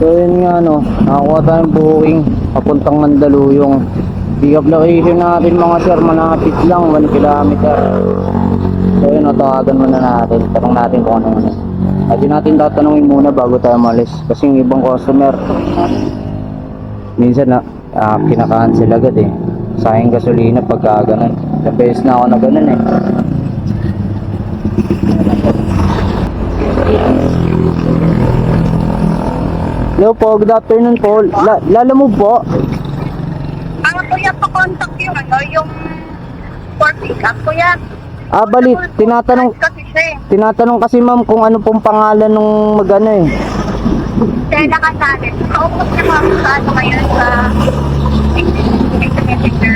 So yun nga no, nakakuha tayong booking papuntang Mandaluyong. Pick up location natin mga sir, malapit lang, 1 kilometer. So yun, tawagan muna natin, tanong natin kung ano ano. At yun natin tatanungin muna bago tayo malis. Kasi yung ibang customer minsan na kinakancel agad eh. Sayang gasolina pagka ganun. Ilang beses na ako na ganun eh. Hello po, good afternoon po. Lalamove po. Ang kuya pa contact yung yung for pick-up kuya. Bali, tinatanong Kasi siya tinatanong kasi ma'am kung ano pong pangalan nung magano eh. Stella Casales. Kaupos niya ma'am sa ano ngayon sa Messenger.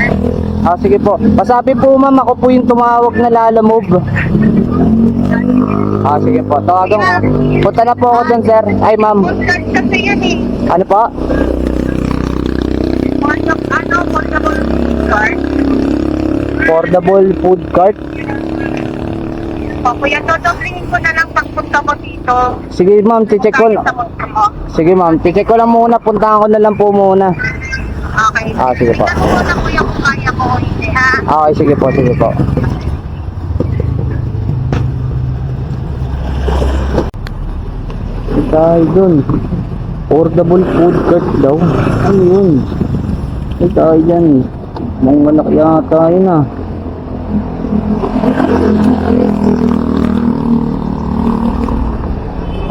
Sige po. Pasabi po ma'am, ako po yung tumawag na lalamove. Sige po. Tawagan. Punta na po ako dun sir. Ay ma'am. Food card kasi yan eh. Ano po? Portable food card. Portable food cart. O kuya, dodoblingin ko na lang pagpunta mo dito. Sige ma'am, check ko. Sa motor mo. Sige ma'am, check ko lang muna. Puntahan ko na lang po muna. Okay. Sige po. Tignan mo na kuya kung kaya ko o hindi ha. Okay, sige po, sige po. Tayo dun. Portable food cart daw. Ano yun? Tayo dyan. Mga malaki yata yun ah.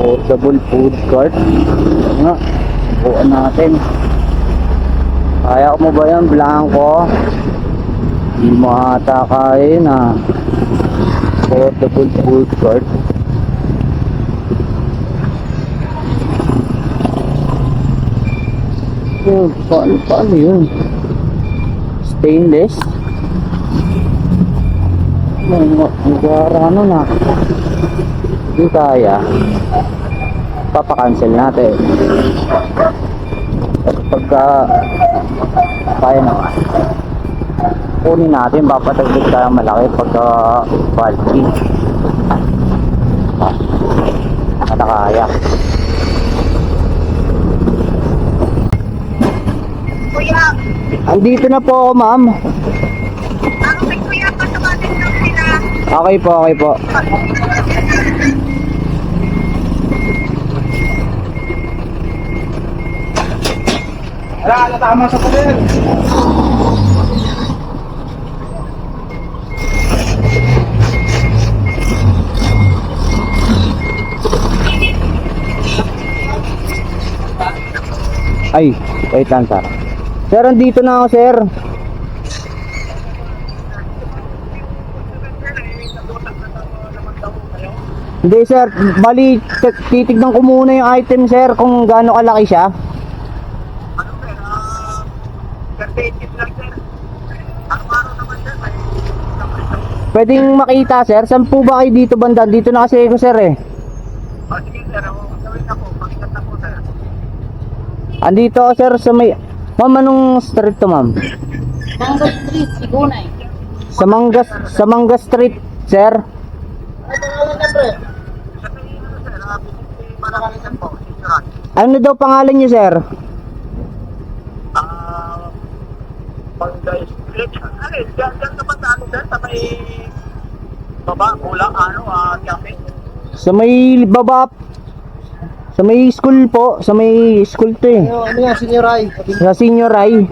Portable food cart. Nga. Buuan natin. Kaya mo ba yan, Blanco? Hindi mo ata kaya na portable food cart. Paano yun? Stainless? Ano na? Hindi kaya. Papakancel natin. Pagka kaya naman, kunin natin, papatagdag tayo malaki pagka bulky. Kaya. Kuya, Andito na po ako ma'am. may kuya pa tumating lang sila. Okay po, okay po. Wala, tama sa poder. Ay, wait lang sir. Sir, andito na ako sir. Hindi sir, bali titignan ko muna yung item sir kung gaano kalaki siya. Pwedeng makita sir, saan po ba kayo dito banda? Dito na kasi ako sir eh. Sige sir, gawin ako, pakikat na po sir. Andito ako sir sa may... Ma'am, anong street to ma'am? Mangga Street, Sigunay. Sa Mangga Street sir. Ano daw pangalan niyo sir? Mangga Street. Ano, dyan naman sa ano sir, sa may baba, kulang cafe. Sa may baba. Sa may school po. Sa may school to eh. Ano yan, Senior Rai? Sa Senior High.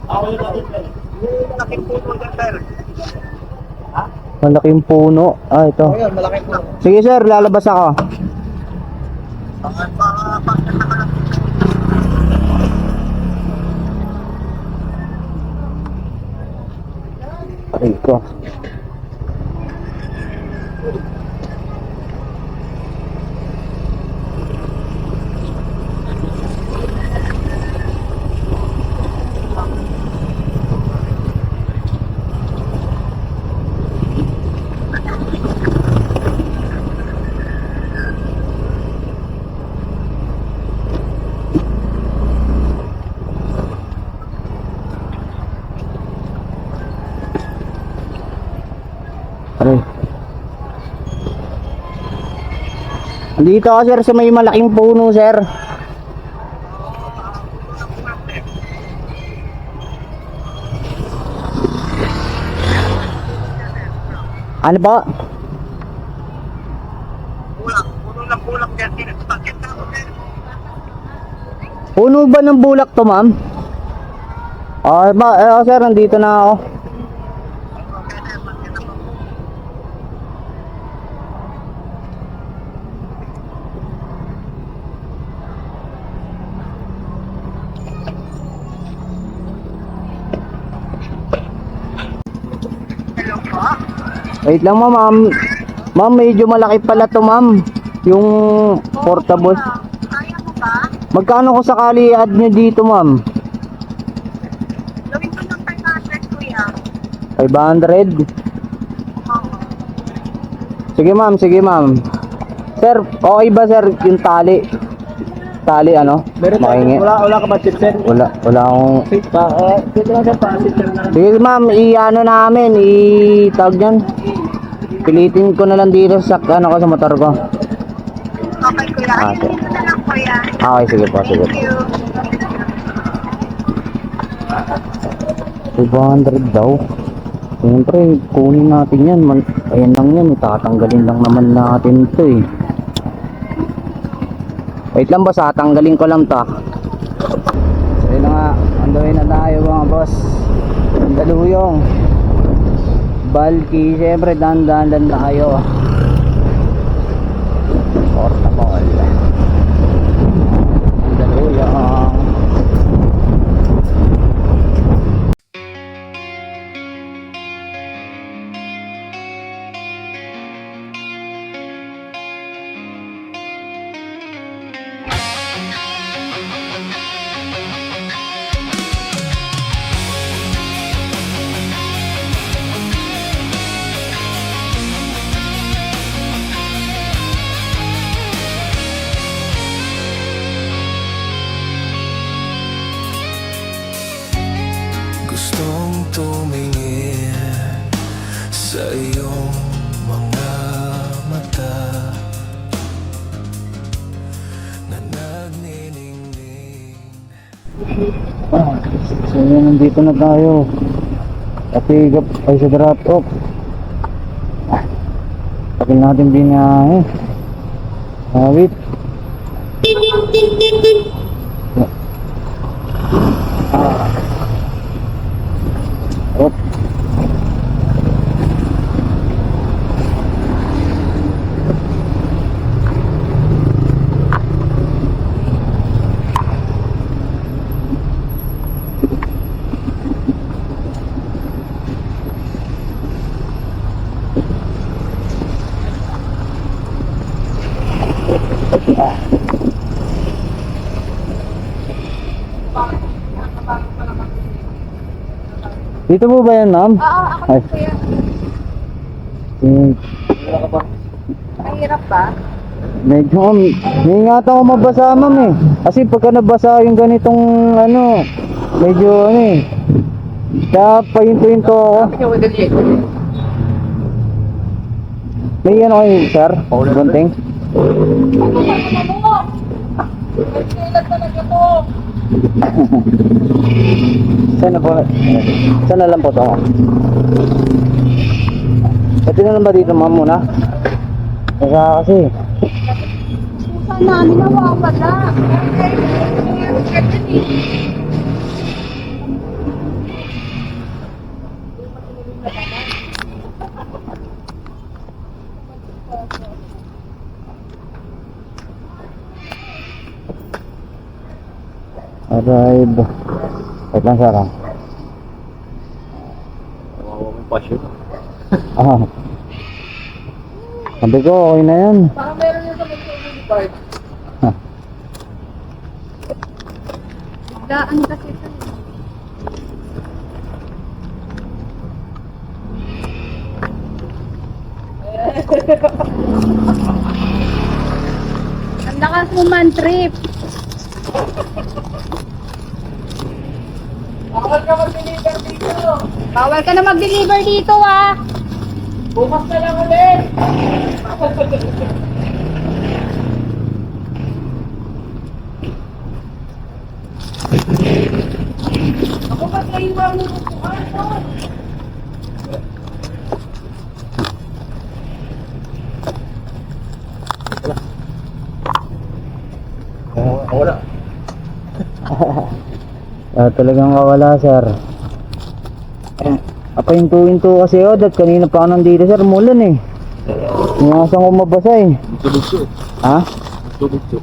Malaking puno dyan sir. Malaking puno. Ito. Ayun, malaking po. Sige sir, lalabas ako. Ay ko. Aray. Andito ako sir sa may malaking puno sir. Ano ba? Bulak. Puno ng bulak yan. Bakit na ako eh? Puno ba ng bulak to, ma'am? Sir, nandito na ako. Hello po? Wait lang, ma'am. Ma'am, medyo malaki pala to, ma'am. Yung portable. Kaya mo ba? Magkano ko sakali i-add nyo dito, ma'am? Gawin ko ng 500 kuya. 500? Oo. Sige, ma'am. Sige, ma'am. Sir, okay ba, sir, yung tali? Tali, ano? Meron Makingi. wala ka ba chip sir? Wala akong... Dito lang sir, pa-assist sir na. Sige, ma'am, i-ano namin, i-tag yan. Pilitin ko na lang dito sa, ano ko, sa motor ko. Okay kuya. Ah, Ayun dito na lang kuya. Okay, sige po, sige Thank po. you. 500 daw. Siyempre, kunin natin yan. Ayan lang yan, itatanggalin lang naman natin ito eh. Wait lang boss, tanggalin ko lang to. So yun na nga, andoy na tayo mga boss. Mandaluyong. Bulky, siyempre dahan-dahan lang tayo. Portable. Mandaluyong. Gustong tumingin sa iyong mga mata na nagniningning. So yun, nandito na tayo. Kapigap ay sa drop off. Pagin natin binahe. Awit. Op. Dito po ba yan, ma'am? Oo, ako Ay. na kuya. Hmm. Mahirap ba? Medyo, ma'am, ingatan ko mabasa, ma'am eh. Kasi pagka nabasa yung ganitong ano, medyo ano eh. Kaya pahinto-hinto ako. May ano kayo, sir? Gunting? Sana po, sana lang po to. Pwede na lang ba dito, ma'am, muna? Kasi Susan namin nawawala. arrive. Wait lang, sir. Ah. Sabi ko, okay na yan. Baka meron yung sa mga part. Daan kasi ito. Ang lakas mo man trip. Bawal ka mag-deliver dito. Bawal ka na mag-deliver dito ah. Bukas na lang ulit. Ako ba sa iwan mo? Wala. Talagang kawala, sir. Apa yung tuwin-tuwa kasi oh, dahil kanina pa ako nandito, sir, mulan eh. Ingasan ko mabasa eh. Tubig siya. Ha? Tubig siya.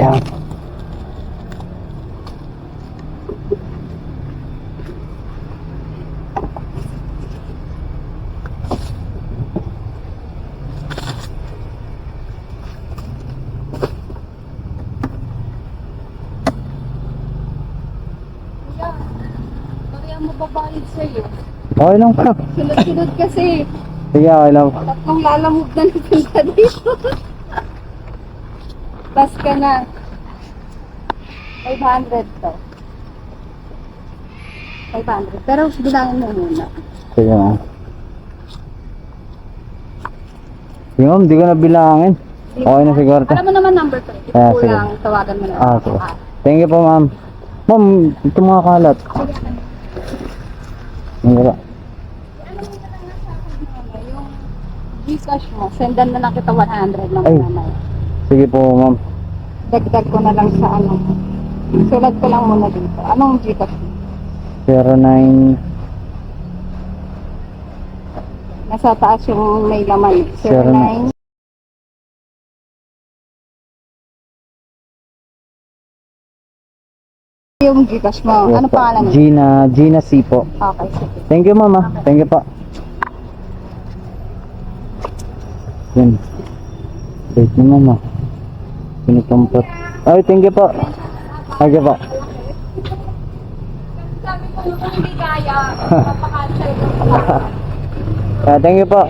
Ayan. Kaya mababayad sa'yo. Okay lang pa. Sunod-sunod kasi. Sige, okay lang. Tatlong lalamog na napunta dito. Bas ka na. 500 to. 500. Pero bilangin mo muna. Sige na. Sige ma'am, di ko na bilangin. Okay na siguro to. Alam mo naman number 3. Ah, sige. Kulang, tawagan mo na. Sige. Thank you po ma'am. Ma'am, ito mga kalat. Hindi ba? Yung Gcash mo, sendan na lang kita 100 lang Ay. nanay. Sige po ma'am. Dagdag ko na lang sa ano. Sulat ko lang muna dito. Anong Gcash mo? 09 Nasa taas yung may laman. 09. Yung Gcash mo. Ano pangalan mo? Gina C po. Okay, sige. Thank you ma'am. Thank you po. Yan. Wait ni mama. Pinutumpot. Ay, thank you po. Thank you po. Sabi ko yung hindi kaya, papakansel ko. Thank you po.